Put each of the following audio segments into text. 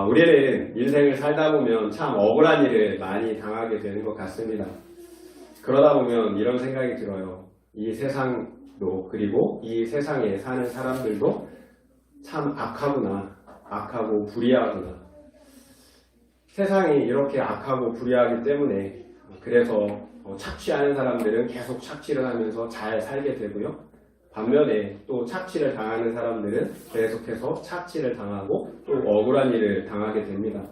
우리는 인생을 살다 보면 참 억울한 일을 많이 당하게 되는 것 같습니다. 그러다 보면 이런 생각이 들어요. 이 세상도 그리고 이 세상에 사는 사람들도 참 악하구나, 악하고 불의하구나. 세상이 이렇게 악하고 불의하기 때문에 그래서 착취하는 사람들은 계속 착취를 하면서 잘 살게 되고요. 반면에 또 착취를 당하는 사람들은 계속해서 착취를 당하고 또 억울한 일을 당하게 됩니다.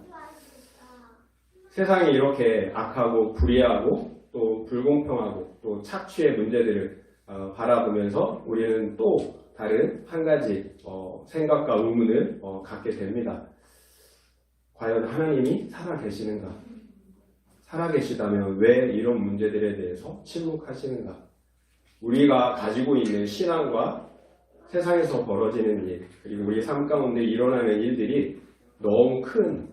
세상이 이렇게 악하고 불의하고 또 불공평하고 또 착취의 문제들을 바라보면서 우리는 또 다른 한 가지 생각과 의문을 갖게 됩니다. 과연 하나님이 살아계시는가? 살아계시다면 왜 이런 문제들에 대해서 침묵하시는가? 우리가 가지고 있는 신앙과 세상에서 벌어지는 일, 그리고 우리 삶 가운데 일어나는 일들이 너무 큰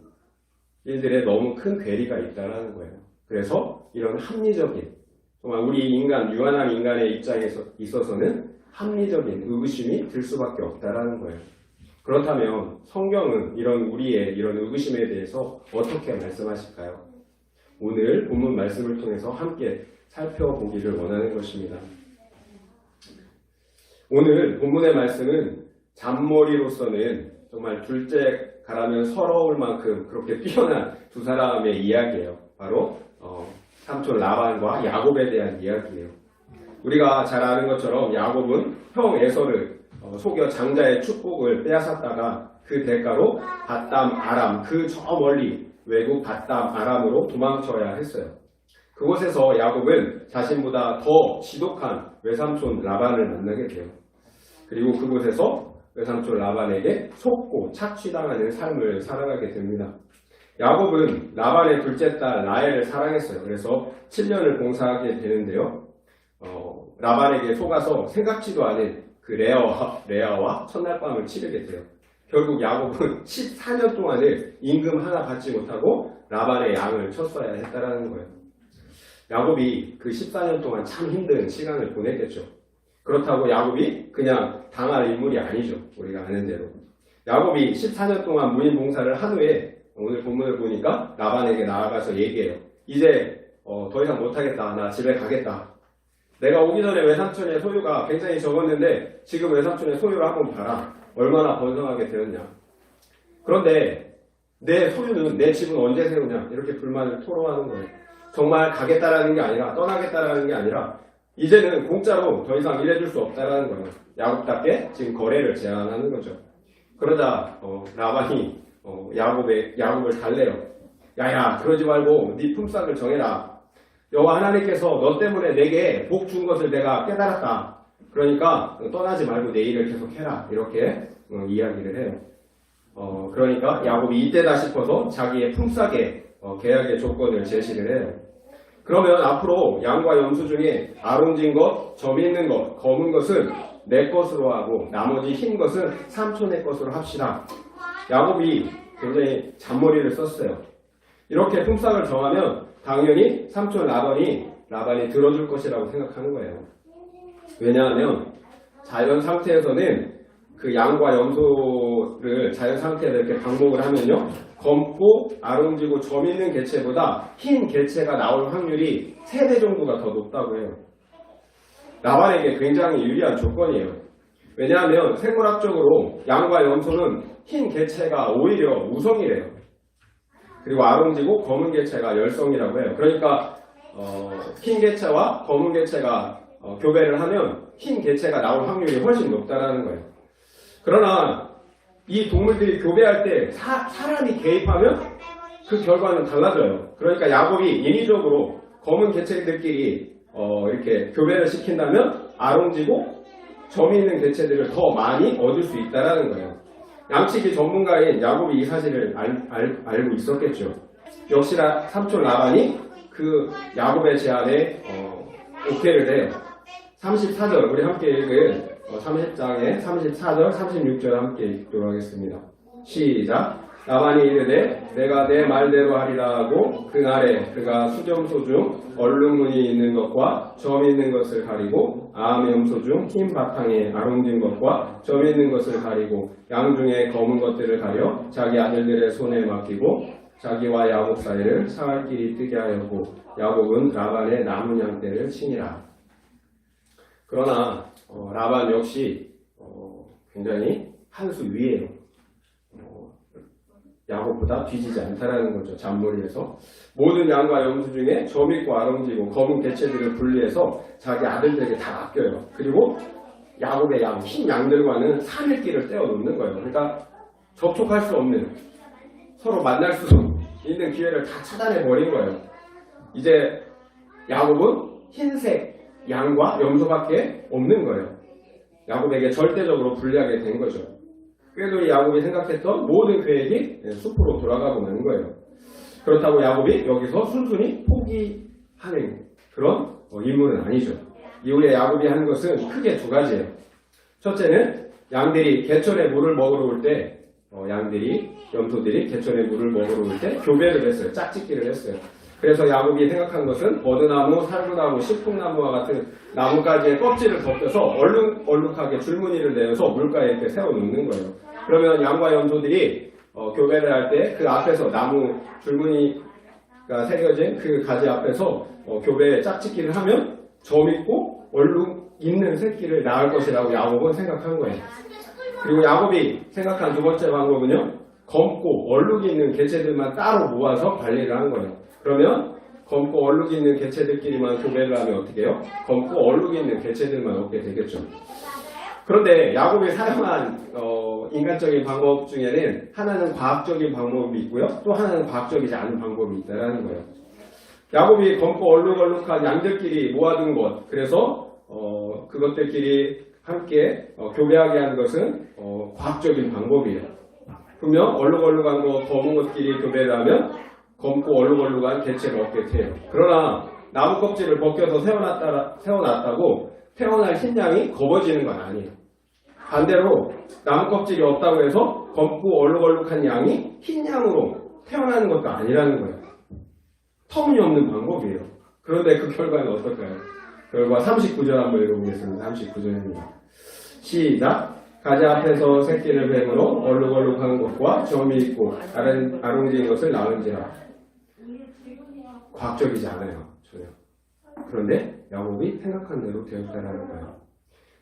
일들에 너무 큰 괴리가 있다는 거예요. 그래서 이런 합리적인, 정말 우리 인간, 유한한 인간의 입장에서 있어서는 합리적인 의구심이 들 수밖에 없다는 거예요. 그렇다면 성경은 우리의 이런 의구심에 대해서 어떻게 말씀하실까요? 오늘 본문 말씀을 통해서 함께 살펴보기를 원하는 것입니다. 오늘 본문의 말씀은 잔머리로서는 정말 둘째 가라면 서러울 만큼 그렇게 뛰어난 두 사람의 이야기예요. 바로 삼촌 라반과 야곱에 대한 이야기예요. 우리가 잘 아는 것처럼 야곱은 형 에서를 속여 장자의 축복을 빼앗았다가 그 대가로 밧담 아람, 그 저 멀리 외국 밧담 아람으로 도망쳐야 했어요. 그곳에서 야곱은 자신보다 더 지독한 외삼촌 라반을 만나게 돼요. 그리고 그곳에서 외삼촌 라반에게 속고 착취당하는 삶을 살아가게 됩니다. 야곱은 라반의 둘째 딸 라헬을 사랑했어요. 그래서 7년을 봉사하게 되는데요. 라반에게 속아서 생각지도 않은 그 레아와 첫날 밤을 치르게 돼요. 결국 야곱은 14년 동안을 임금 하나 받지 못하고 라반의 양을 쳤어야 했다라는 거예요. 야곱이 그 14년 동안 참 힘든 시간을 보냈겠죠. 그렇다고 야곱이 그냥 당할 인물이 아니죠. 우리가 아는 대로. 야곱이 14년 동안 무인 봉사를 한 후에 오늘 본문을 보니까 라반에게 나아가서 얘기해요. 이제 더 이상 못하겠다. 나 집에 가겠다. 내가 오기 전에 외삼촌의 소유가 굉장히 적었는데 지금 외삼촌의 소유를 한번 봐라. 얼마나 번성하게 되었냐. 그런데 내 소유는, 내 집은 언제 세우냐. 이렇게 불만을 토로하는 거예요. 정말 가겠다라는 게 아니라, 떠나겠다라는 게 아니라 이제는 공짜로 더 이상 일해줄 수 없다라는 거예요. 야곱답게 지금 거래를 제안하는 거죠. 그러자 라반이 야곱을 달래요. 야야, 그러지 말고 네 품삯을 정해라. 여호와 하나님께서 너 때문에 내게 복 준 것을 내가 깨달았다. 그러니까 떠나지 말고 내 일을 계속 해라. 이렇게 이야기를 해요. 그러니까 야곱이 이때다 싶어서 자기의 품삯의 계약의 조건을 제시를 해요. 그러면 앞으로 양과 염소 중에 아롱진 것, 점 있는 것, 검은 것은 내 것으로 하고 나머지 흰 것은 삼촌의 것으로 합시다. 야곱이 굉장히 잔머리를 썼어요. 이렇게 품삯을 정하면 당연히 삼촌 라반이 들어줄 것이라고 생각하는 거예요. 왜냐하면 자연 상태에서는 그 양과 염소를 자연 상태에서 이렇게 방목을 하면요, 검고 아롱지고 점 있는 개체보다 흰 개체가 나올 확률이 3배 정도가 더 높다고 해요. 라반에게 굉장히 유리한 조건이에요. 왜냐하면 생물학적으로 양과 염소는 흰 개체가 오히려 우성이래요. 그리고 아롱지고 검은 개체가 열성이라고 해요. 그러니까 흰 개체와 검은 개체가 교배를 하면 흰 개체가 나올 확률이 훨씬 높다는 거예요. 그러나 이 동물들이 교배할 때 사람이 개입하면 그 결과는 달라져요. 그러니까 야곱이 인위적으로 검은 개체들끼리 이렇게 교배를 시킨다면 아롱지고 점이 있는 개체들을 더 많이 얻을 수 있다는 거예요. 양치기 전문가인 야곱이 이 사실을 알고 있었겠죠. 역시나 삼촌 라반이 그 야곱의 제안에 오케이를 해요. 34절, 우리 함께 읽은 30장의 34절, 36절 함께 읽도록 하겠습니다. 시작. 라반이 이르되 내가 내 말대로 하리라 하고 그날에 그가 수점소 중 얼룩무늬 있는 것과 점 있는 것을 가리고 암염소 중 흰 바탕에 아롱진 것과 점 있는 것을 가리고 양 중에 검은 것들을 가려 자기 아들들의 손에 맡기고 자기와 야곱 사이를 상할 길이 뜨게 하였고 야곱은 라반의 남은 양떼를 치니라. 그러나 라반 역시 굉장히 한 수 위에요. 야곱보다 뒤지지 않다라는 거죠. 잔머리에서 모든 양과 염소 중에 점 있고 아롱지고 검은 개체들을 분리해서 자기 아들들에게 다 맡겨요. 그리고 야곱의 양, 흰 양들과는 산의 길을 떼어 놓는 거예요. 그러니까 접촉할 수 없는, 서로 만날 수 있는 기회를 다 차단해 버린 거예요. 이제 야곱은 흰색 양과 염소밖에 없는 거예요. 야곱에게 절대적으로 불리하게 된 거죠. 그래도 이 야곱이 생각했던 모든 계획이 숲으로 돌아가고 마는 거예요. 그렇다고 야곱이 여기서 순순히 포기하는 그런 인물은 아니죠. 이후에 야곱이 하는 것은 크게 두 가지예요. 첫째는 양들이 개천에 물을 먹으러 올 때 염소들이 개천에 물을 먹으러 올 때 교배를 했어요. 짝짓기를 했어요. 그래서 야곱이 생각한 것은 버드나무, 살구나무, 식풍나무와 같은 나무가지의 껍질을 벗겨서 얼룩하게 줄무늬를 내어서 물가에 이렇게 세워놓는 거예요. 그러면 양과 염소들이 교배를 할 때 그 앞에서 나무 줄무늬가 새겨진 그 가지 앞에서 교배에 짝짓기를 하면 점 있고 얼룩 있는 새끼를 낳을 것이라고 야곱은 생각한 거예요. 그리고 야곱이 생각한 두 번째 방법은요, 검고 얼룩이 있는 개체들만 따로 모아서 관리를 한 거예요. 그러면 검고 얼룩이 있는 개체들끼리만 교배를 하면 어떻게 해요? 검고 얼룩이 있는 개체들만 얻게 되겠죠. 그런데 야곱이 사용한 인간적인 방법 중에는 하나는 과학적인 방법이 있고요. 또 하나는 과학적이지 않은 방법이 있다는 거예요. 야곱이 검고 얼룩얼룩한 양들끼리 모아둔 것, 그래서 그것들끼리 함께 교배하게 하는 것은 과학적인 방법이에요. 분명 얼룩얼룩한 거 검은 것끼리 교배를 하면 검고 얼룩얼룩한 개체를 얻게 돼요. 그러나 나무 껍질을 벗겨서 세워놨다고 태어날 흰 양이 검어지는 건 아니에요. 반대로 나무 껍질이 없다고 해서 검고 얼룩얼룩한 양이 흰 양으로 태어나는 것도 아니라는 거예요. 터무니없는 방법이에요. 그런데 그 결과는 어떨까요? 결과 39절 한번 읽어보겠습니다. 39절입니다. 시작! 가지 앞에서 새끼를 뱀으로 얼룩얼룩한 것과 점이 있고 아롱지인 것을 낳은지라. 과학적이지 않아요. 전혀. 그런데 야곱이 생각한 대로 되었다는 거예요.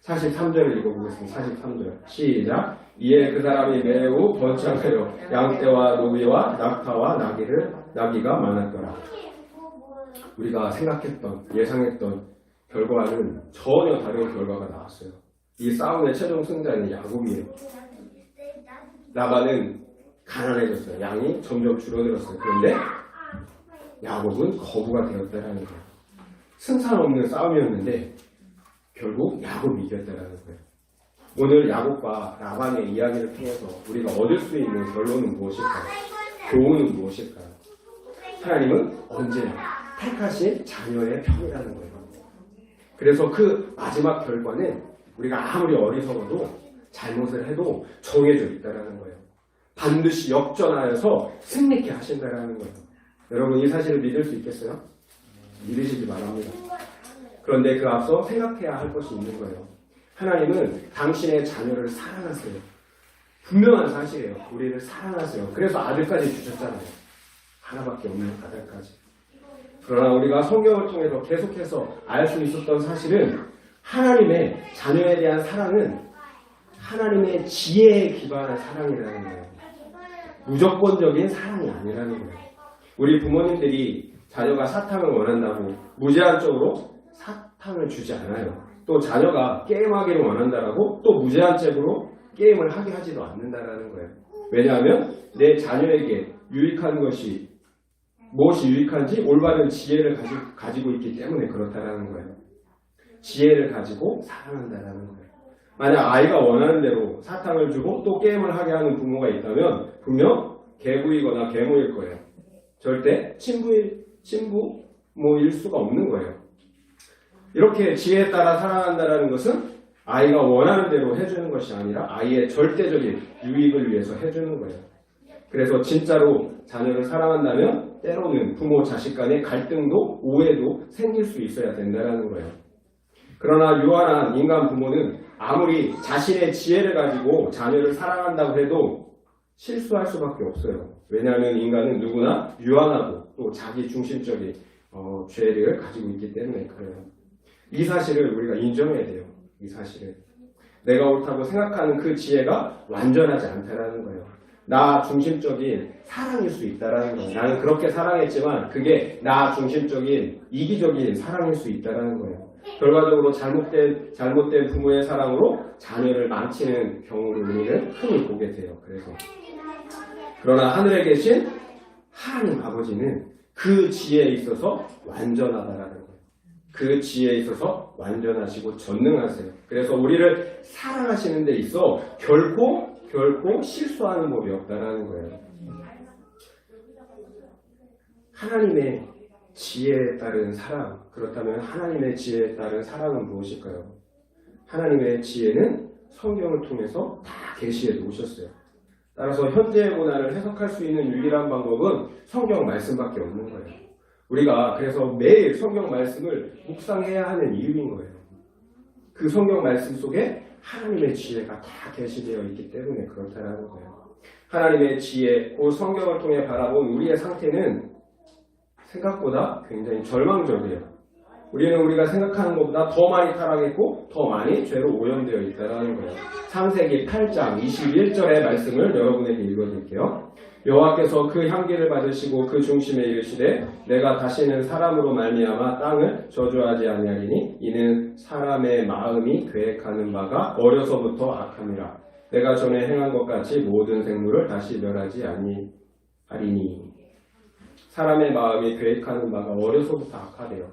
43절을 읽어보겠습니다. 43절 시작! 이에 그 사람이 매우 번창하여 양떼와 노비와 낙타와 나귀가 많았더라. 우리가 생각했던, 예상했던 결과는 전혀 다른 결과가 나왔어요. 이 싸움의 최종 승자는 야곱이에요. 라반은 가난해졌어요. 양이 점점 줄어들었어요. 그런데 야곱은 거부가 되었다는 거예요. 승산 없는 싸움이었는데 결국 야곱이 이겼다는 거예요. 오늘 야곱과 라반의 이야기를 통해서 우리가 얻을 수 있는 결론은 무엇일까요? 교훈은 무엇일까요? 하나님은 언제나 택하신 자녀의 편이라는 거예요. 그래서 그 마지막 결과는 우리가 아무리 어리석어도 잘못을 해도 정해져 있다는 거예요. 반드시 역전하여서 승리케 하신다는 거예요. 여러분 이 사실을 믿을 수 있겠어요? 믿으시기 바랍니다. 그런데 그 앞서 생각해야 할 것이 있는 거예요. 하나님은 당신의 자녀를 사랑하세요. 분명한 사실이에요. 우리를 사랑하세요. 그래서 아들까지 주셨잖아요. 하나밖에 없는 아들까지. 그러나 우리가 성경을 통해서 계속해서 알 수 있었던 사실은 하나님의 자녀에 대한 사랑은 하나님의 지혜에 기반한 사랑이라는 거예요. 무조건적인 사랑이 아니라는 거예요. 우리 부모님들이 자녀가 사탕을 원한다고 무제한적으로 사탕을 주지 않아요. 또 자녀가 게임하기를 원한다라고 또 무제한적으로 게임을 하게 하지도 않는다라는 거예요. 왜냐하면 내 자녀에게 유익한 것이 무엇이 유익한지 올바른 지혜를 가지고 있기 때문에 그렇다라는 거예요. 지혜를 가지고 사랑한다라는 거예요. 만약 아이가 원하는 대로 사탕을 주고 또 게임을 하게 하는 부모가 있다면 분명 개부이거나 계모일 거예요. 절대 친부모일 수가 없는 거예요. 이렇게 지혜에 따라 사랑한다는 것은 아이가 원하는 대로 해주는 것이 아니라 아이의 절대적인 유익을 위해서 해주는 거예요. 그래서 진짜로 자녀를 사랑한다면 때로는 부모 자식 간의 갈등도 오해도 생길 수 있어야 된다는 거예요. 그러나 유한한 인간 부모는 아무리 자신의 지혜를 가지고 자녀를 사랑한다고 해도 실수할 수밖에 없어요. 왜냐하면 인간은 누구나 유한하고 또 자기 중심적인 죄를 가지고 있기 때문에 그래요. 이 사실을 우리가 인정해야 돼요. 이 사실을. 내가 옳다고 생각하는 그 지혜가 완전하지 않다라는 거예요. 나 중심적인 사랑일 수 있다라는 거예요. 나는 그렇게 사랑했지만 그게 나 중심적인 이기적인 사랑일 수 있다라는 거예요. 결과적으로 잘못된 부모의 사랑으로 자녀를 망치는 경우를 우리는 흔히 보게 돼요. 그러나 하늘에 계신 하나님 아버지는 그 지혜에 있어서 완전하다라는 거예요. 그 지혜에 있어서 완전하시고 전능하세요. 그래서 우리를 사랑하시는 데 있어 결코 실수하는 법이 없다라는 거예요. 하나님의 지혜에 따른 사랑, 그렇다면 하나님의 지혜에 따른 사랑은 무엇일까요? 하나님의 지혜는 성경을 통해서 다 계시해 놓으셨어요. 따라서 현재의 고난을 해석할 수 있는 유일한 방법은 성경 말씀밖에 없는 거예요. 우리가 그래서 매일 성경 말씀을 묵상해야 하는 이유인 거예요. 그 성경 말씀 속에 하나님의 지혜가 다 계시되어 있기 때문에 그렇다는 거예요. 하나님의 지혜, 그 성경을 통해 바라본 우리의 상태는 생각보다 굉장히 절망적이에요. 우리는 우리가 생각하는 것보다 더 많이 타락했고 더 많이 죄로 오염되어 있다는 거예요. 창세기 8장 21절의 말씀을 여러분에게 읽어드릴게요. 여호와께서 그 향기를 받으시고 그 중심에 이르시되 내가 다시는 사람으로 말미암아 땅을 저주하지 아니하리니 이는 사람의 마음이 계획하는 바가 어려서부터 악함이라. 내가 전에 행한 것 같이 모든 생물을 다시 멸하지 아니하리니. 사람의 마음이 계획하는 바가 어려서부터 악하대요.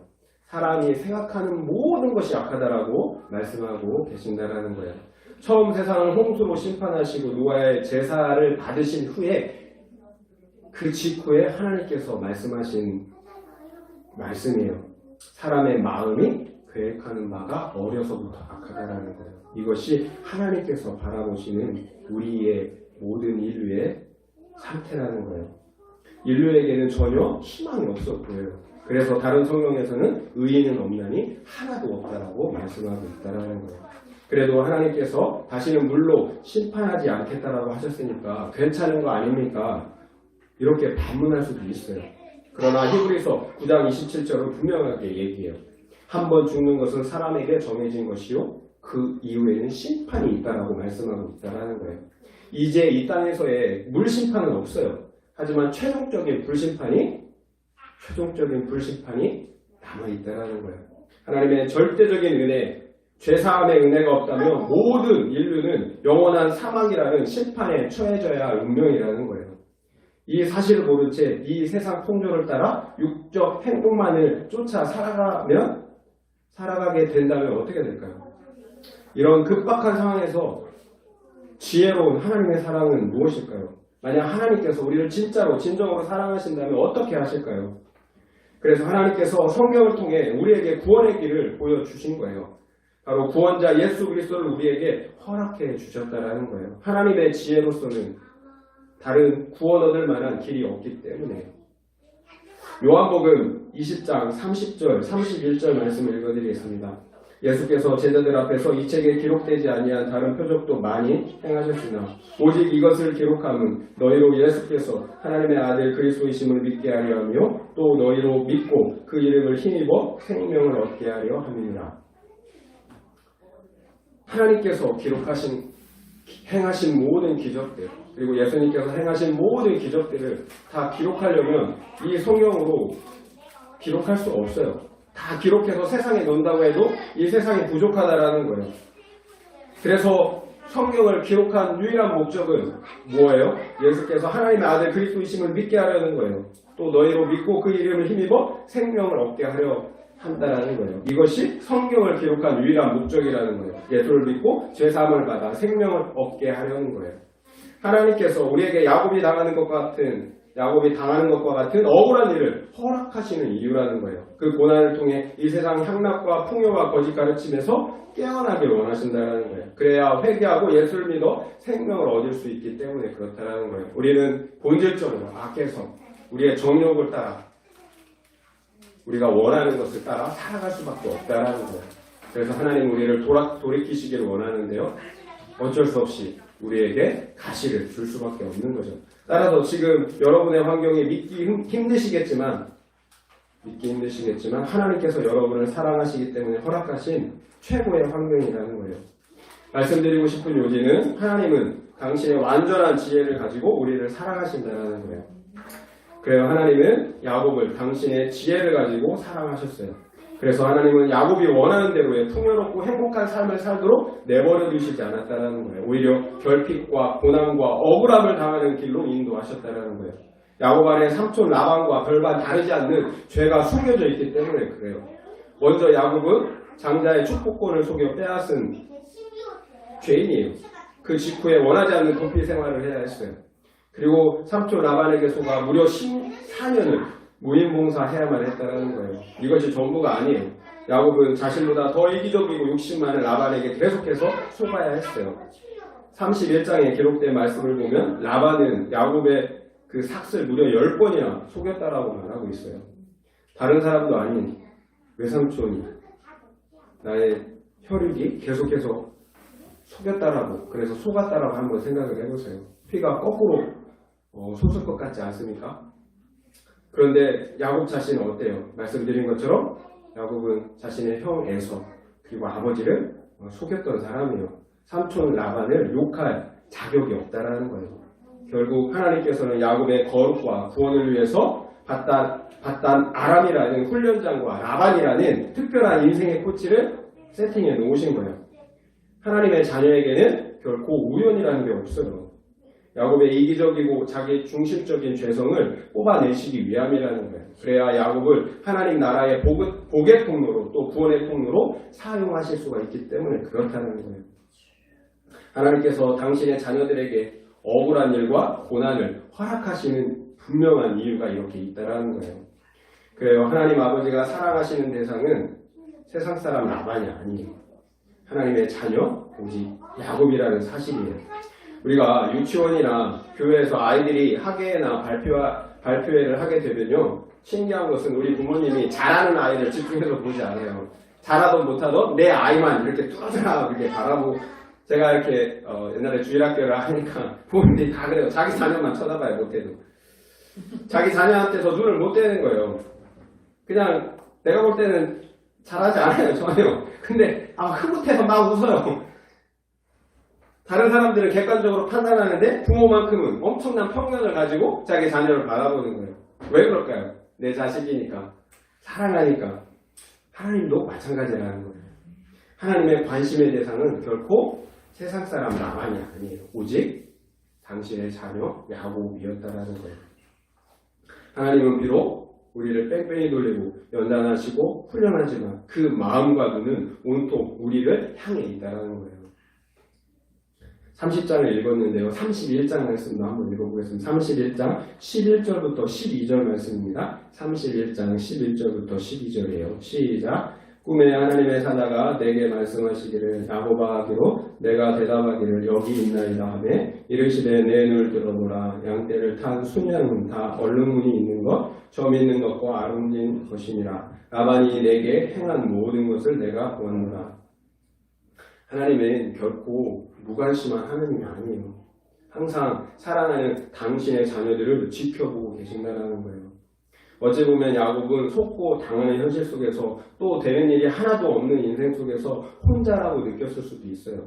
사람이 생각하는 모든 것이 악하다라고 말씀하고 계신다라는 거예요. 처음 세상을 홍수로 심판하시고 노아의 제사를 받으신 후에 그 직후에 하나님께서 말씀하신 말씀이에요. 사람의 마음이 계획하는 바가 어려서부터 악하다라는 거예요. 이것이 하나님께서 바라보시는 우리의 모든 인류의 상태라는 거예요. 인류에게는 전혀 희망이 없어 보여요. 그래서 다른 성경에서는 의인은 없나니 하나도 없다라고 말씀하고 있다라는 거예요. 그래도 하나님께서 다시는 물로 심판하지 않겠다라고 하셨으니까 괜찮은 거 아닙니까? 이렇게 반문할 수도 있어요. 그러나 히브리서 9장 27절은 분명하게 얘기해요. 한 번 죽는 것은 사람에게 정해진 것이요 그 이후에는 심판이 있다라고 말씀하고 있다라는 거예요. 이제 이 땅에서의 물심판은 없어요. 하지만 최종적인 불심판이 남아있다라는 거예요. 하나님의 절대적인 은혜, 죄사함의 은혜가 없다면 모든 인류는 영원한 사망이라는 심판에 처해져야 할 운명이라는 거예요. 이 사실을 모른 채 이 세상 풍조를 따라 육적 행복만을 쫓아 살아가게 된다면 어떻게 될까요? 이런 급박한 상황에서 지혜로운 하나님의 사랑은 무엇일까요? 만약 하나님께서 우리를 진정으로 사랑하신다면 어떻게 하실까요? 그래서 하나님께서 성경을 통해 우리에게 구원의 길을 보여주신 거예요. 바로 구원자 예수 그리스도를 우리에게 허락해 주셨다라는 거예요. 하나님의 지혜로서는 다른 구원 얻을 만한 길이 없기 때문에. 요한복음 20장 30절, 31절 말씀을 읽어드리겠습니다. 예수께서 제자들 앞에서 이 책에 기록되지 아니한 다른 표적도 많이 행하셨으나 오직 이것을 기록함은 너희로 예수께서 하나님의 아들 그리스도이심을 믿게 하려 하며 또 너희로 믿고 그 이름을 힘입어 생명을 얻게 하려 함이니라. 하나님께서 행하신 모든 기적들, 그리고 예수님께서 행하신 모든 기적들을 다 기록하려면 이 성경으로 기록할 수 없어요. 다 기록해서 세상에 넣는다고 해도 이 세상이 부족하다라는 거예요. 그래서 성경을 기록한 유일한 목적은 뭐예요? 예수께서 하나님의 아들 그리스도이심을 믿게 하려는 거예요. 또 너희로 믿고 그 이름을 힘입어 생명을 얻게 하려 한다라는 거예요. 이것이 성경을 기록한 유일한 목적이라는 거예요. 예수를 믿고 죄사함을 받아 생명을 얻게 하려는 거예요. 하나님께서 우리에게 야곱이 당하는 것 같은 야곱이 당하는 것과 같은 억울한 일을 허락하시는 이유라는 거예요. 그 고난을 통해 이 세상 향락과 풍요와 거짓 가르침에서 깨어나길 원하신다는 거예요. 그래야 회개하고 예수를 믿어 생명을 얻을 수 있기 때문에 그렇다는 거예요. 우리는 본질적으로 악해서 우리의 정욕을 따라 우리가 원하는 것을 따라 살아갈 수밖에 없다는 거예요. 그래서 하나님 우리를 돌이키시기를 원하는데요. 어쩔 수 없이 우리에게 가시를 줄 수밖에 없는 거죠. 따라서 지금 여러분의 환경이 믿기 힘드시겠지만 하나님께서 여러분을 사랑하시기 때문에 허락하신 최고의 환경이라는 거예요. 말씀드리고 싶은 요지는 하나님은 당신의 완전한 지혜를 가지고 우리를 사랑하신다는 거예요. 그래요. 하나님은 야곱을 당신의 지혜를 가지고 사랑하셨어요. 그래서 하나님은 야곱이 원하는 대로의 풍요롭고 행복한 삶을 살도록 내버려 두시지 않았다는 거예요. 오히려 결핍과 고난과 억울함을 당하는 길로 인도하셨다는 거예요. 야곱 안에 삼촌 라반과 별반 다르지 않는 죄가 숨겨져 있기 때문에 그래요. 먼저 야곱은 장자의 축복권을 속여 빼앗은 죄인이에요. 그 직후에 원하지 않는 도피 생활을 해야 했어요. 그리고 삼촌 라반에게 속아 무려 14년을 무인봉사해야만 했다는 거예요. 이것이 전부가 아니에요. 야곱은 자신보다 더 이기적이고 욕심 많은 라반에게 계속해서 속아야 했어요. 31장에 기록된 말씀을 보면 라반은 야곱의 그 삭슬 무려 10번이나 속였다라고 말하고 있어요. 다른 사람도 아닌 외삼촌이 나의 혈육이 계속해서 속였다라고, 그래서 속았다라고 한번 생각을 해보세요. 피가 거꾸로 솟을 것 같지 않습니까? 그런데 야곱 자신은 어때요? 말씀드린 것처럼 야곱은 자신의 형 에서 그리고 아버지를 속였던 사람이에요. 삼촌 라반을 욕할 자격이 없다라는 거예요. 결국 하나님께서는 야곱의 거룩과 구원을 위해서 바단 아람이라는 훈련장과 라반이라는 특별한 인생의 코치를 세팅해 놓으신 거예요. 하나님의 자녀에게는 결코 우연이라는 게 없어요. 야곱의 이기적이고 자기 중심적인 죄성을 뽑아내시기 위함이라는 거예요. 그래야 야곱을 하나님 나라의 복의 통로로 또 구원의 통로로 사용하실 수가 있기 때문에 그렇다는 거예요. 하나님께서 당신의 자녀들에게 억울한 일과 고난을 허락하시는 분명한 이유가 이렇게 있다는 거예요. 그래요. 하나님 아버지가 사랑하시는 대상은 세상 사람 라반이 아니에요. 하나님의 자녀, 오직 야곱이라는 사실이에요. 우리가 유치원이나 교회에서 아이들이 학예나 발표회를 하게 되면요. 신기한 것은 우리 부모님이 잘하는 아이를 집중해서 보지 않아요. 잘하든 못하든 내 아이만 이렇게 뚜렷하게 이렇게 바라보고, 제가 이렇게 옛날에 주일학교를 하니까 부모님들이 다 그래요. 자기 자녀만 쳐다봐요. 못해도. 자기 자녀한테서 눈을 못 떼는 거예요. 그냥 내가 볼 때는 잘하지 않아요. 전혀. 근데 흐뭇해서 막 웃어요. 다른 사람들은 객관적으로 판단하는데 부모만큼은 엄청난 편견을 가지고 자기 자녀를 바라보는 거예요. 왜 그럴까요? 내 자식이니까, 사랑하니까. 하나님도 마찬가지라는 거예요. 하나님의 관심의 대상은 결코 세상 사람 라반이 아니에요. 오직 당신의 자녀 야곱이었다라는 거예요. 하나님은 비록 우리를 뺑뺑이 돌리고 연단하시고 훈련하지만 그 마음과 눈은 온통 우리를 향해 있다라는 거예요. 30장을 읽었는데요. 31장 말씀도 한번 읽어보겠습니다. 31장 11절부터 12절 말씀입니다. 31장 11절부터 12절이에요. 시작. 꿈에 하나님의 사자가 내게 말씀하시기를 야곱아 하기로 내가 대답하기를 여기 있나이다 하며 이르시되 내 눈을 들어보라. 양떼를 탄 순양은 다 얼룩무늬 있는 것, 점 있는 것과 아름진 것이니라. 라반이 내게 행한 모든 것을 내가 보았노라. 하나님은 결코 무관심한 하나님이 아니에요. 항상 사랑하는 당신의 자녀들을 지켜보고 계신다는 거예요. 어찌 보면 야곱은 속고 당하는 현실 속에서 또 되는 일이 하나도 없는 인생 속에서 혼자라고 느꼈을 수도 있어요.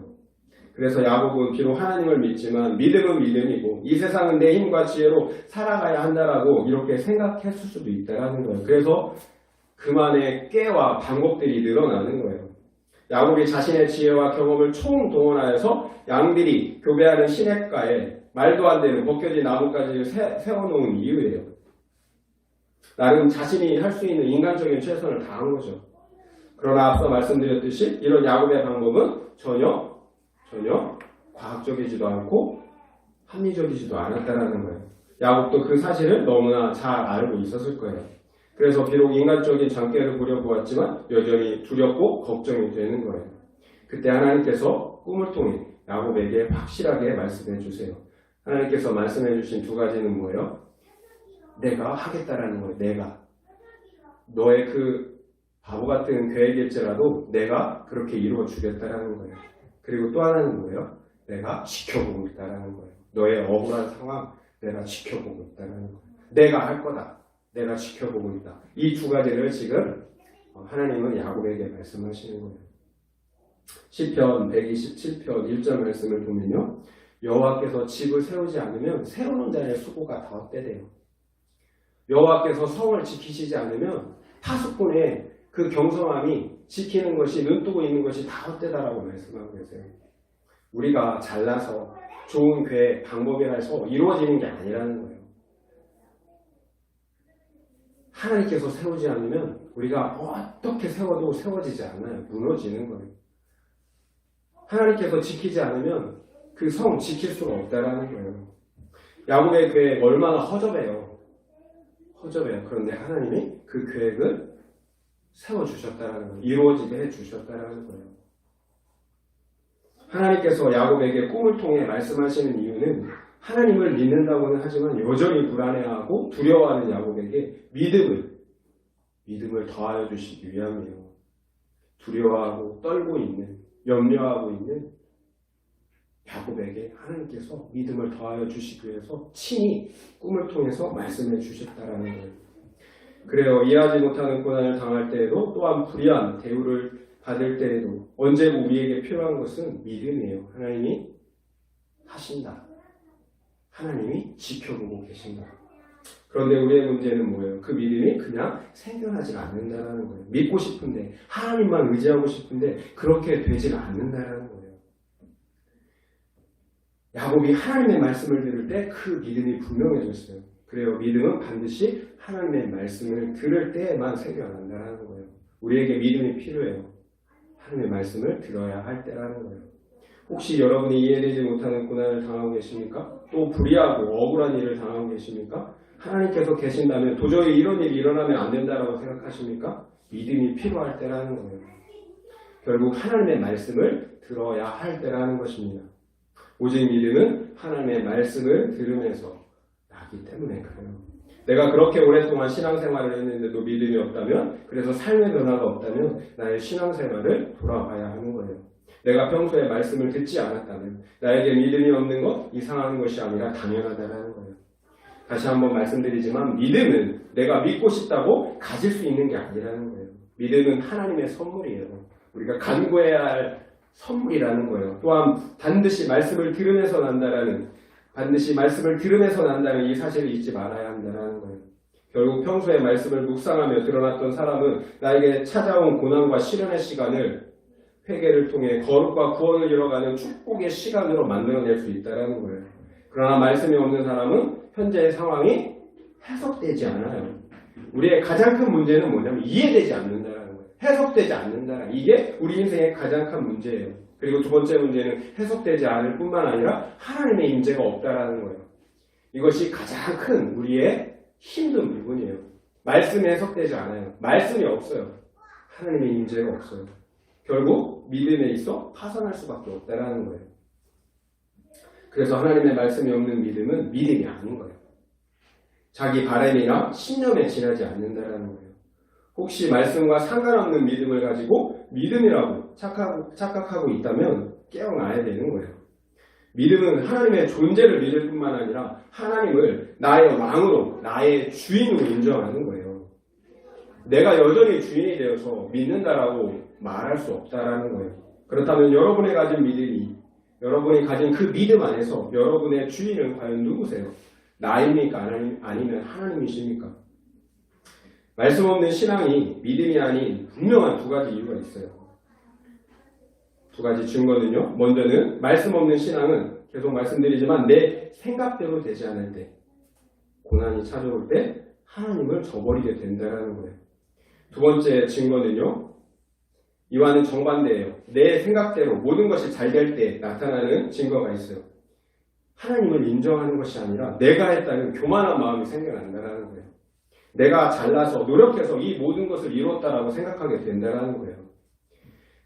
그래서 야곱은 비록 하나님을 믿지만 믿음은 믿음이고 이 세상은 내 힘과 지혜로 살아가야 한다라고 이렇게 생각했을 수도 있다는 거예요. 그래서 그만의 깨와 방법들이 늘어나는 거예요. 야곱이 자신의 지혜와 경험을 총동원하여서 양들이 교배하는 시냇가에 말도 안 되는 벗겨진 나뭇가지를 세워놓은 이유예요. 나름 자신이 할 수 있는 인간적인 최선을 다한 거죠. 그러나 앞서 말씀드렸듯이 이런 야곱의 방법은 전혀 과학적이지도 않고 합리적이지도 않았다는 거예요. 야곱도 그 사실을 너무나 잘 알고 있었을 거예요. 그래서 비록 인간적인 장깨를 부려보았지만 여전히 두렵고 걱정이 되는 거예요. 그때 하나님께서 꿈을 통해 야곱에게 확실하게 말씀해 주세요. 하나님께서 말씀해 주신 두 가지는 뭐예요? 내가 하겠다라는 거예요. 내가. 너의 그 바보 같은 계획일지라도 내가 그렇게 이루어 주겠다라는 거예요. 그리고 또 하나는 뭐예요? 내가 지켜보고 있다라는 거예요. 너의 억울한 상황 내가 지켜보고 있다라는 거예요. 내가 할 거다. 내가 지켜보고 있다. 이 두 가지를 지금 하나님은 야곱에게 말씀하시는 거예요. 시편 127편 1절 말씀을 보면요. 여호와께서 집을 세우지 않으면 세우는 자의 수고가 다 헛되대요. 여호와께서 성을 지키시지 않으면 파수꾼의 그 경성함이 지키는 것이 눈뜨고 있는 것이 다 헛되다라고 말씀하고 계세요. 우리가 잘나서 좋은 계획, 방법이라서 이루어지는 게 아니라는 거예요. 하나님께서 세우지 않으면 우리가 어떻게 세워도 세워지지 않아요. 무너지는 거예요. 하나님께서 지키지 않으면 그 성 지킬 수가 없다라는 거예요. 야곱의 계획 얼마나 허접해요. 허접해요. 그런데 하나님이 그 계획을 세워주셨다라는 거예요. 이루어지게 해주셨다라는 거예요. 하나님께서 야곱에게 꿈을 통해 말씀하시는 이유는 하나님을 믿는다고는 하지만 여전히 불안해하고 두려워하는 야곱에게 믿음을 더하여 주시기 위함이에요. 두려워하고 떨고 있는, 염려하고 있는 야곱에게 하나님께서 믿음을 더하여 주시기 위해서 친히 꿈을 통해서 말씀해 주셨다라는 거예요. 그래요. 이해하지 못하는 고난을 당할 때에도 또한 불의한 대우를 받을 때에도 언제고 우리에게 필요한 것은 믿음이에요. 하나님이 하신다. 하나님이 지켜보고 계신다. 그런데 우리의 문제는 뭐예요? 그 믿음이 그냥 생겨나지 않는다는 거예요. 믿고 싶은데 하나님만 의지하고 싶은데 그렇게 되지가 않는다는 거예요. 야곱이 하나님의 말씀을 들을 때 그 믿음이 분명해졌어요. 그래요. 믿음은 반드시 하나님의 말씀을 들을 때에만 생겨난다는 거예요. 우리에게 믿음이 필요해요. 하나님의 말씀을 들어야 할 때라는 거예요. 혹시 여러분이 이해되지 못하는 고난을 당하고 계십니까? 또 불의하고 억울한 일을 당하고 계십니까? 하나님께서 계신다면 도저히 이런 일이 일어나면 안 된다라고 생각하십니까? 믿음이 필요할 때라는 거예요. 결국 하나님의 말씀을 들어야 할 때라는 것입니다. 오직 믿음은 하나님의 말씀을 들으면서 나기 때문에 그래요. 내가 그렇게 오랫동안 신앙생활을 했는데도 믿음이 없다면, 그래서 삶의 변화가 없다면 나의 신앙생활을 돌아봐야 하는 거예요. 내가 평소에 말씀을 듣지 않았다면 나에게 믿음이 없는 것, 이상한 것이 아니라 당연하다는 거예요. 다시 한번 말씀드리지만 믿음은 내가 믿고 싶다고 가질 수 있는 게 아니라는 거예요. 믿음은 하나님의 선물이에요. 우리가 간구해야 할 선물이라는 거예요. 또한 반드시 말씀을 들으면서 난다는 이 사실을 잊지 말아야 한다는 거예요. 결국 평소에 말씀을 묵상하며 드러났던 사람은 나에게 찾아온 고난과 시련의 시간을 회개를 통해 거룩과 구원을 이뤄가는 축복의 시간으로 만들어낼 수 있다는 거예요. 그러나 말씀이 없는 사람은 현재의 상황이 해석되지 않아요. 우리의 가장 큰 문제는 뭐냐면 이해되지 않는다는 거예요. 해석되지 않는다는, 이게 우리 인생의 가장 큰 문제예요. 그리고 두 번째 문제는 해석되지 않을 뿐만 아니라 하나님의 임재가 없다라는 거예요. 이것이 가장 큰 우리의 힘든 부분이에요. 말씀이 해석되지 않아요. 말씀이 없어요. 하나님의 임재가 없어요. 결국 믿음에 있어 파산할 수밖에 없다라는 거예요. 그래서 하나님의 말씀이 없는 믿음은 믿음이 아닌 거예요. 자기 바람이나 신념에 지나지 않는다라는 거예요. 혹시 말씀과 상관없는 믿음을 가지고 믿음이라고 착각하고 있다면 깨어나야 되는 거예요. 믿음은 하나님의 존재를 믿을 뿐만 아니라 하나님을 나의 왕으로, 나의 주인으로 인정하는 거예요. 내가 여전히 주인이 되어서 믿는다라고 말할 수 없다라는 거예요. 그렇다면 여러분이 가진 믿음이, 여러분이 가진 그 믿음 안에서 여러분의 주인은 과연 누구세요? 나입니까? 아니면 하나님이십니까? 말씀 없는 신앙이 믿음이 아닌 분명한 두 가지 이유가 있어요. 두 가지 증거는요. 먼저는 말씀 없는 신앙은 계속 말씀드리지만 내 생각대로 되지 않을 때, 고난이 찾아올 때 하나님을 저버리게 된다는 거예요. 두 번째 증거는요. 이와는 정반대예요. 내 생각대로 모든 것이 잘 될 때 나타나는 증거가 있어요. 하나님을 인정하는 것이 아니라 내가 했다는 교만한 마음이 생겨난다는 거예요. 내가 잘나서 노력해서 이 모든 것을 이뤘다라고 생각하게 된다는 거예요.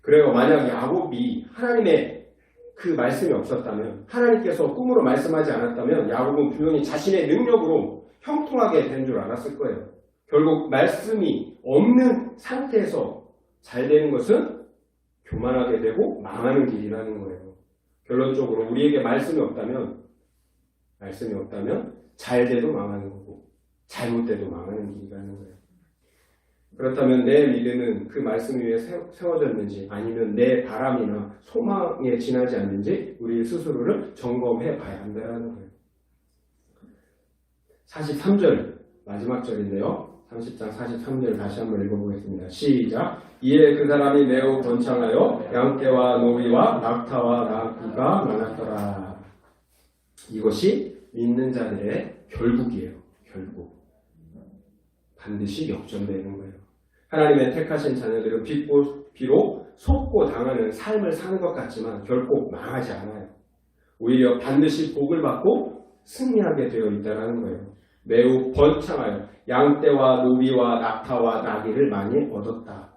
그래요. 만약 야곱이 하나님의 그 말씀이 없었다면, 하나님께서 꿈으로 말씀하지 않았다면 야곱은 분명히 자신의 능력으로 형통하게 된 줄 알았을 거예요. 결국 말씀이 없는 상태에서 잘 되는 것은 교만하게 되고 망하는 길이라는 거예요. 결론적으로 우리에게 말씀이 없다면 잘 돼도 망하는 거고 잘못돼도 망하는 길이라는 거예요. 그렇다면 내 믿음은 그 말씀 위에 세워졌는지 아니면 내 바람이나 소망에 지나지 않는지 우리 스스로를 점검해 봐야 한다는 거예요. 43절 마지막 절인데요. 30장 43절 다시 한번 읽어보겠습니다. 시작. 이에 그 사람이 매우 번창하여 양떼와 노리와 낙타와 나귀가 많았더라. 이것이 믿는 자들의 결국이에요. 결국. 반드시 역전되는 거예요. 하나님의 택하신 자녀들은 비록 속고 당하는 삶을 사는 것 같지만 결코 망하지 않아요. 오히려 반드시 복을 받고 승리하게 되어 있다는 거예요. 매우 번창하여 양떼와 노비와 낙타와 나귀를 많이 얻었다.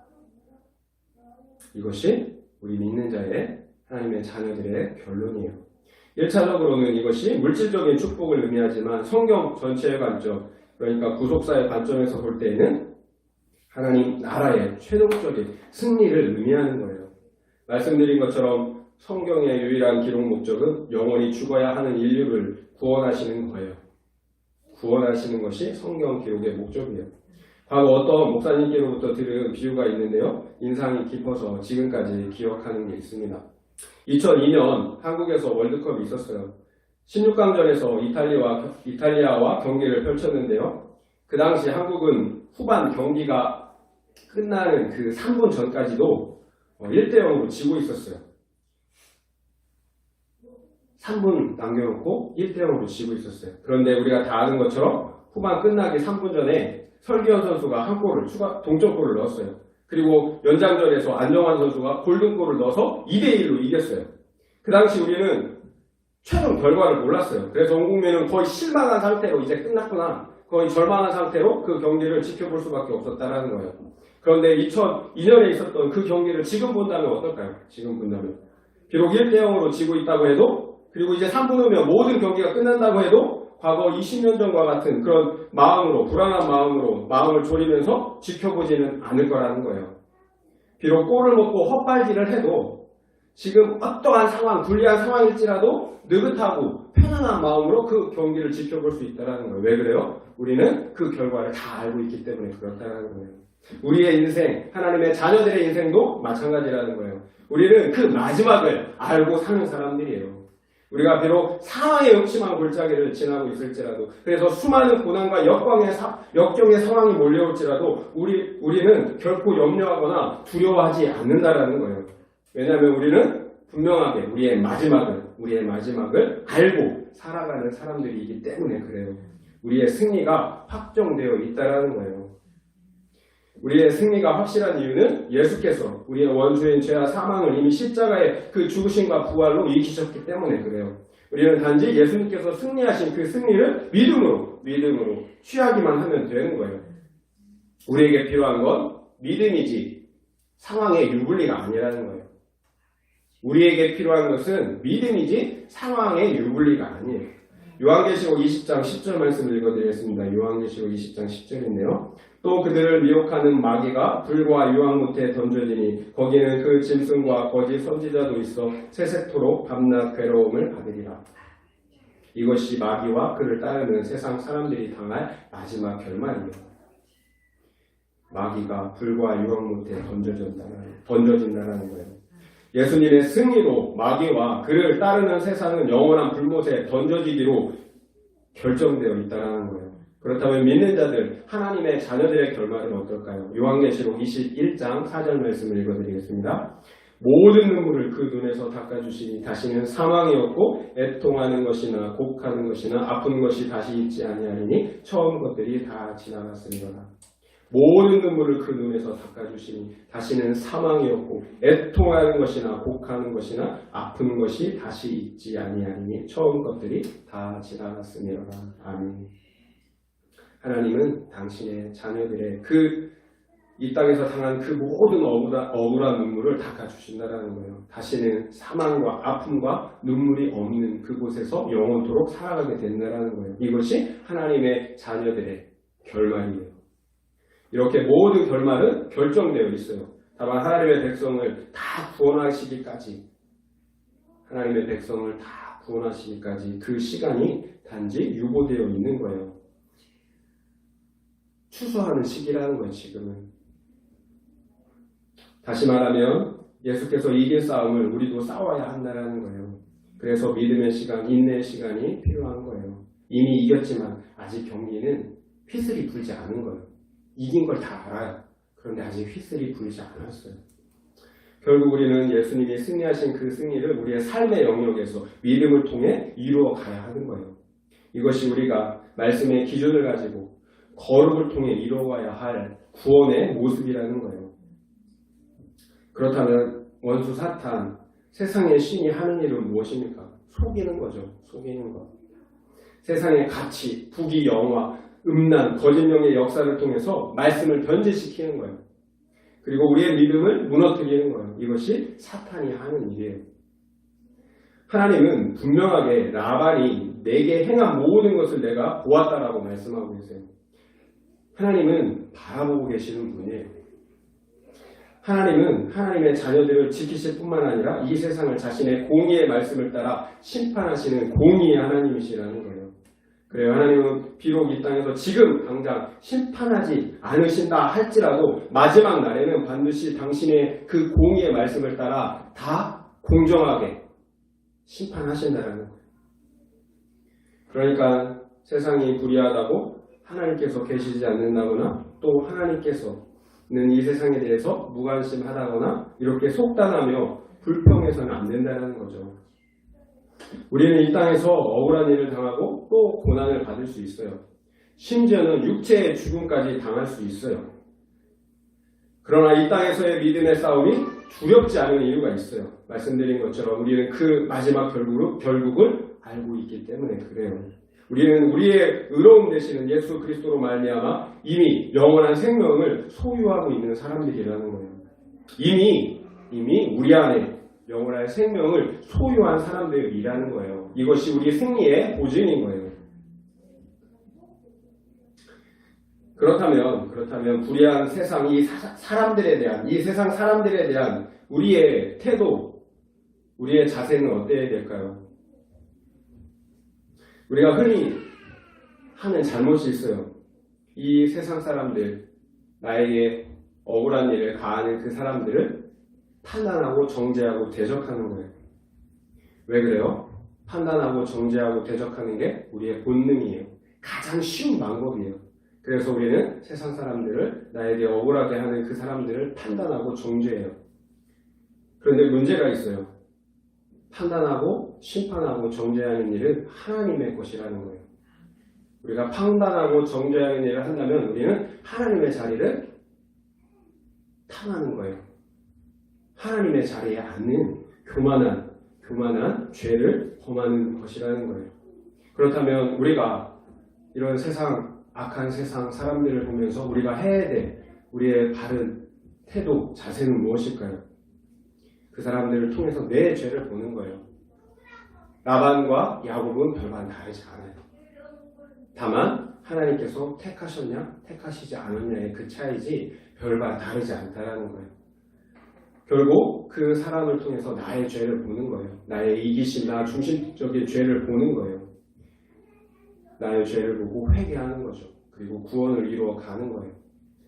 이것이 우리 믿는 자의 하나님의 자녀들의 결론이에요. 1차적으로는 이것이 물질적인 축복을 의미하지만 성경 전체의 관점, 그러니까 구속사의 관점에서 볼 때에는 하나님 나라의 최종적인 승리를 의미하는 거예요. 말씀드린 것처럼 성경의 유일한 기록 목적은 영원히 죽어야 하는 인류를 구원하시는 거예요. 구원하시는 것이 성경 기록의 목적이에요. 과거 어떤 목사님께로부터 들은 비유가 있는데요. 인상이 깊어서 지금까지 기억하는 게 있습니다. 2002년 한국에서 월드컵이 있었어요. 16강전에서 이탈리아와 경기를 펼쳤는데요. 그 당시 한국은 후반 경기가 끝나는 그 3분 전까지도 1대0으로 지고 있었어요. 3분 남겨놓고 1대0으로 지고 있었어요. 그런데 우리가 다 아는 것처럼 후반 끝나기 3분 전에 설기현 선수가 한 골을 동점골을 넣었어요. 그리고 연장전에서 안정환 선수가 골든골을 넣어서 2대1로 이겼어요. 그 당시 우리는 최종 결과를 몰랐어요. 그래서 온 국민은 거의 실망한 상태로 이제 끝났구나, 거의 절망한 상태로 그 경기를 지켜볼 수밖에 없었다는 거예요. 그런데 2002년에 있었던 그 경기를 지금 본다면 어떨까요? 지금 본다면 비록 1대0으로 지고 있다고 해도, 그리고 이제 3분 후면 모든 경기가 끝난다고 해도 과거 20년 전과 같은 그런 마음으로, 불안한 마음으로 마음을 졸이면서 지켜보지는 않을 거라는 거예요. 비록 골을 먹고 헛발질을 해도 지금 어떠한 상황, 불리한 상황일지라도 느긋하고 편안한 마음으로 그 경기를 지켜볼 수 있다는 거예요. 왜 그래요? 우리는 그 결과를 다 알고 있기 때문에 그렇다는 거예요. 우리의 인생, 하나님의 자녀들의 인생도 마찬가지라는 거예요. 우리는 그 마지막을 알고 사는 사람들이에요. 우리가 비록 상황의 음침한 골짜기를 지나고 있을지라도, 그래서 수많은 고난과 역경의 상황이 몰려올지라도 우리는 결코 염려하거나 두려워하지 않는다라는 거예요. 왜냐하면 우리는 분명하게 우리의 마지막을 알고 살아가는 사람들이기 때문에 그래요. 우리의 승리가 확정되어 있다라는 거예요. 우리의 승리가 확실한 이유는 예수께서 우리의 원수인 죄와 사망을 이미 십자가의 그 죽으심과 부활로 이기셨기 때문에 그래요. 우리는 단지 예수님께서 승리하신 그 승리를 믿음으로 취하기만 하면 되는 거예요. 우리에게 필요한 건 믿음이지 상황의 유불리가 아니라는 거예요. 우리에게 필요한 것은 믿음이지 상황의 유불리가 아니에요. 요한계시록 20장 10절 말씀을 읽어드리겠습니다. 요한계시록 20장 10절인데요. 또 그들을 미혹하는 마귀가 불과 유황못에 던져지니 거기에는 그 짐승과 거짓 선지자도 있어 세세토록 밤낮 괴로움을 받으리라. 이것이 마귀와 그를 따르는 세상 사람들이 당할 마지막 결말이에요. 마귀가 불과 유황못에 던져진다는 거예요. 예수님의 승리로 마귀와 그를 따르는 세상은 영원한 불못에 던져지기로 결정되어 있다는 거예요. 그렇다면 믿는 자들, 하나님의 자녀들의 결말은 어떨까요? 요한계시록 21장 4절 말씀을 읽어드리겠습니다. 모든 눈물을 그 눈에서 닦아주시니 다시는 사망이 없고 애통하는 것이나 곡하는 것이나 아픈 것이 다시 있지 아니하리니 처음 것들이 다 지나갔으리라. 모든 눈물을 그 눈에서 닦아주시니 다시는 사망이 없고 애통하는 것이나 곡하는 것이나 아픈 것이 다시 있지 아니하니 처음 것들이 다 지나갔으니라. 아멘. 하나님은 당신의 자녀들의 이 땅에서 당한 그 모든 억울한 눈물을 닦아주신다는 거예요. 다시는 사망과 아픔과 눈물이 없는 그곳에서 영원토록 살아가게 된다는 거예요. 이것이 하나님의 자녀들의 결말이에요. 이렇게 모든 결말은 결정되어 있어요. 다만 하나님의 백성을 다 구원하시기까지 그 시간이 단지 유보되어 있는 거예요. 추수하는 시기라는 거예요. 지금은. 다시 말하면 예수께서 이길 싸움을 우리도 싸워야 한다는 거예요. 그래서 믿음의 시간, 인내의 시간이 필요한 거예요. 이미 이겼지만 아직 경기는 휘슬이 불지 않은 거예요. 이긴 걸 다 알아요. 그런데 아직 휘슬이 불지 않았어요. 결국 우리는 예수님이 승리하신 그 승리를 우리의 삶의 영역에서 믿음을 통해 이루어 가야 하는 거예요. 이것이 우리가 말씀의 기준을 가지고 거룩을 통해 이루어야 할 구원의 모습이라는 거예요. 그렇다면 원수 사탄, 세상의 신이 하는 일은 무엇입니까? 속이는 거죠. 속이는 것. 세상의 가치, 부귀, 영화, 음란, 거짓 명의 역사를 통해서 말씀을 변질시키는 거예요. 그리고 우리의 믿음을 무너뜨리는 거예요. 이것이 사탄이 하는 일이에요. 하나님은 분명하게 라반이 내게 행한 모든 것을 내가 보았다라고 말씀하고 계세요. 하나님은 바라보고 계시는 분이에요. 하나님은 하나님의 자녀들을 지키실 뿐만 아니라 이 세상을 자신의 공의의 말씀을 따라 심판하시는 공의의 하나님이시라는 거예요. 그래요. 하나님은 비록 이 땅에서 지금 당장 심판하지 않으신다 할지라도 마지막 날에는 반드시 당신의 그 공의의 말씀을 따라 다 공정하게 심판하신다는 거예요. 그러니까 세상이 불의하다고 하나님께서 계시지 않는다거나 또 하나님께서는 이 세상에 대해서 무관심하다거나 이렇게 속단하며 불평해서는 안 된다는 거죠. 우리는 이 땅에서 억울한 일을 당하고 또 고난을 받을 수 있어요. 심지어는 육체의 죽음까지 당할 수 있어요. 그러나 이 땅에서의 믿음의 싸움이 두렵지 않은 이유가 있어요. 말씀드린 것처럼 우리는 그 마지막 결국을 알고 있기 때문에 그래요. 우리는 우리의 의로움 되시는 예수 그리스도로 말미암아 이미 영원한 생명을 소유하고 있는 사람들이라는 거예요. 이미 우리 안에 영원한 생명을 소유한 사람들이라는 거예요. 이것이 우리의 승리의 보증인 거예요. 그렇다면 불의한 세상 이 세상 사람들에 대한 우리의 태도, 우리의 자세는 어때야 될까요? 우리가 흔히 하는 잘못이 있어요. 이 세상 사람들, 나에게 억울한 일을 가하는 그 사람들을 판단하고 정죄하고 대적하는 거예요. 왜 그래요? 판단하고 정죄하고 대적하는 게 우리의 본능이에요. 가장 쉬운 방법이에요. 그래서 우리는 세상 사람들을, 나에게 억울하게 하는 그 사람들을 판단하고 정죄해요. 그런데 문제가 있어요. 판단하고 심판하고 정죄하는 일은 하나님의 것이라는 거예요. 우리가 판단하고 정죄하는 일을 한다면 우리는 하나님의 자리를 탐하는 거예요. 하나님의 자리에 앉는 교만한 죄를 범하는 것이라는 거예요. 그렇다면 우리가 이런 악한 세상 사람들을 보면서 우리가 해야 될 우리의 바른 태도, 자세는 무엇일까요? 그 사람들을 통해서 내 죄를 보는 거예요. 라반과 야곱은 별반 다르지 않아요. 다만 하나님께서 택하셨냐, 택하시지 않았냐의 그 차이지 별반 다르지 않다라는 거예요. 결국 그 사람을 통해서 나의 죄를 보는 거예요. 나의 이기심, 나 중심적인 죄를 보는 거예요. 나의 죄를 보고 회개하는 거죠. 그리고 구원을 이루어 가는 거예요.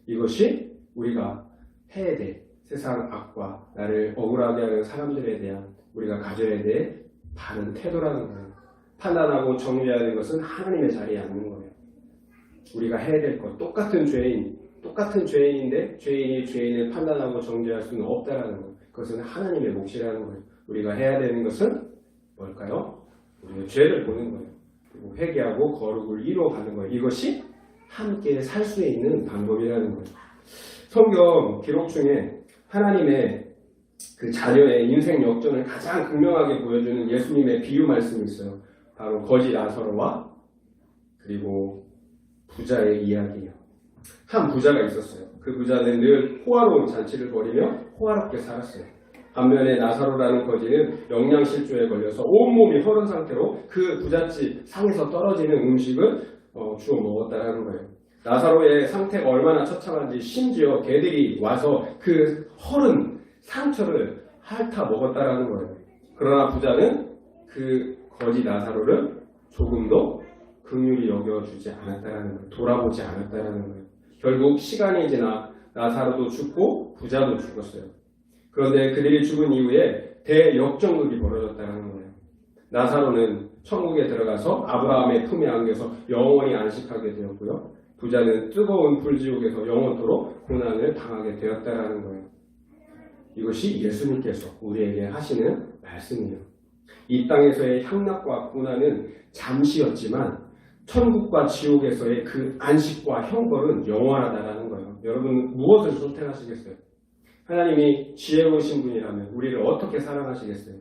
이것이 우리가 해야 될 세상 악과 나를 억울하게 하는 사람들에 대한 우리가 가져야 될 바른 태도라는 거예요. 판단하고 정죄하는 것은 하나님의 자리에 앉는 거예요. 우리가 해야 될 것, 똑같은 죄인인데 죄인이 죄인을 판단하고 정죄할 수는 없다라는 거예요. 그것은 하나님의 몫이라는 거예요. 우리가 해야 되는 것은 뭘까요? 우리의 죄를 보는 거예요. 그리고 회개하고 거룩을 이루어가는 거예요. 이것이 함께 살 수 있는 방법이라는 거예요. 성경 기록 중에 하나님의 그 자녀의 인생 역전을 가장 극명하게 보여주는 예수님의 비유 말씀이 있어요. 바로 거지 나사로와 그리고 부자의 이야기예요. 한 부자가 있었어요. 그 부자는 늘 호화로운 잔치를 벌이며 호화롭게 살았어요. 반면에 나사로라는 거지는 영양실조에 걸려서 온몸이 헐은 상태로 그 부잣집 상에서 떨어지는 음식을 주워 먹었다라는 거예요. 나사로의 상태가 얼마나 처참한지 심지어 개들이 와서 그 헐은 상처를 핥아 먹었다라는 거예요. 그러나 부자는 그 거지 나사로를 조금도 긍휼히 여겨주지 않았다라는 거예요. 돌아보지 않았다라는 거예요. 결국 시간이 지나 나사로도 죽고 부자도 죽었어요. 그런데 그들이 죽은 이후에 대역전극이 벌어졌다는 거예요. 나사로는 천국에 들어가서 아브라함의 품에 안겨서 영원히 안식하게 되었고요. 부자는 뜨거운 불지옥에서 영원토록 고난을 당하게 되었다는 거예요. 이것이 예수님께서 우리에게 하시는 말씀이에요. 이 땅에서의 향락과 고난은 잠시였지만 천국과 지옥에서의 그 안식과 형벌은 영원하다는 거예요. 여러분 무엇을 선택하시겠어요? 하나님이 지혜로우신 분이라면 우리를 어떻게 사랑하시겠어요?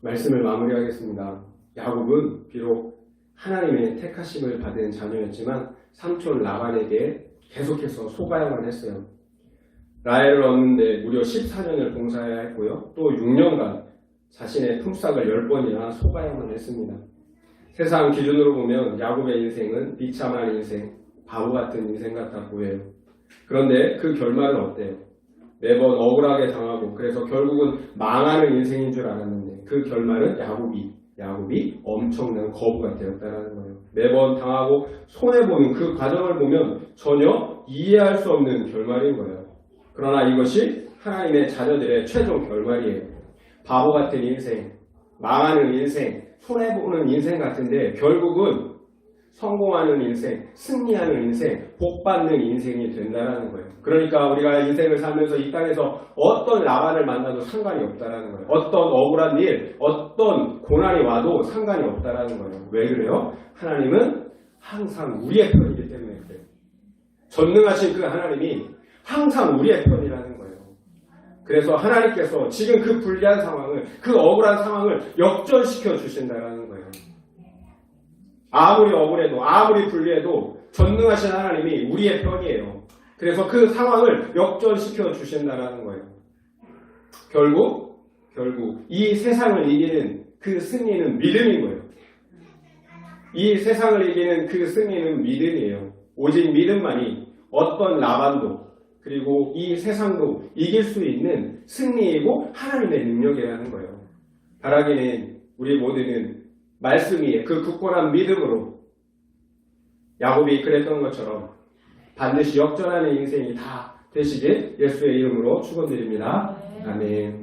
말씀을 마무리하겠습니다. 야곱은 비록 하나님의 택하심을 받은 자녀였지만 삼촌 라반에게 계속해서 속아야만 했어요. 라헬을 얻는데 무려 14년을 봉사해야 했고요. 또 6년간 자신의 품삯을 10번이나 속아야만 했습니다. 세상 기준으로 보면 야곱의 인생은 비참한 인생, 바보 같은 인생 같아 보여요. 그런데 그 결말은 어때요? 매번 억울하게 당하고 그래서 결국은 망하는 인생인 줄 알았는데 그 결말은 야곱이 엄청난 거부가 되었다는 거예요. 매번 당하고 손해보는 그 과정을 보면 전혀 이해할 수 없는 결말인 거예요. 그러나 이것이 하나님의 자녀들의 최종 결말이에요. 바보 같은 인생, 망하는 인생, 손해보는 인생 같은데 결국은 성공하는 인생, 승리하는 인생, 복받는 인생이 된다는 거예요. 그러니까 우리가 인생을 살면서 이 땅에서 어떤 라반을 만나도 상관이 없다는 거예요. 어떤 억울한 일, 어떤 고난이 와도 상관이 없다는 거예요. 왜 그래요? 하나님은 항상 우리의 편이기 때문에 그래요. 전능하신 그 하나님이 항상 우리의 편이라는 거예요. 그래서 하나님께서 지금 그 불리한 상황을, 그 억울한 상황을 역전시켜 주신다는 거예요. 아무리 억울해도 아무리 불리해도 전능하신 하나님이 우리의 편이에요. 그래서 그 상황을 역전시켜 주신다는 거예요. 결국 이 세상을 이기는 그 승리는 믿음인 거예요. 이 세상을 이기는 그 승리는 믿음이에요. 오직 믿음만이 어떤 라반도 그리고 이 세상도 이길 수 있는 승리이고 하나님의 능력이라는 거예요. 바라기는 우리 모두는 말씀 위에 그 굳건한 믿음으로 야곱이 그랬던 것처럼 반드시 역전하는 인생이 다 되시길 예수의 이름으로 축원드립니다. 아멘.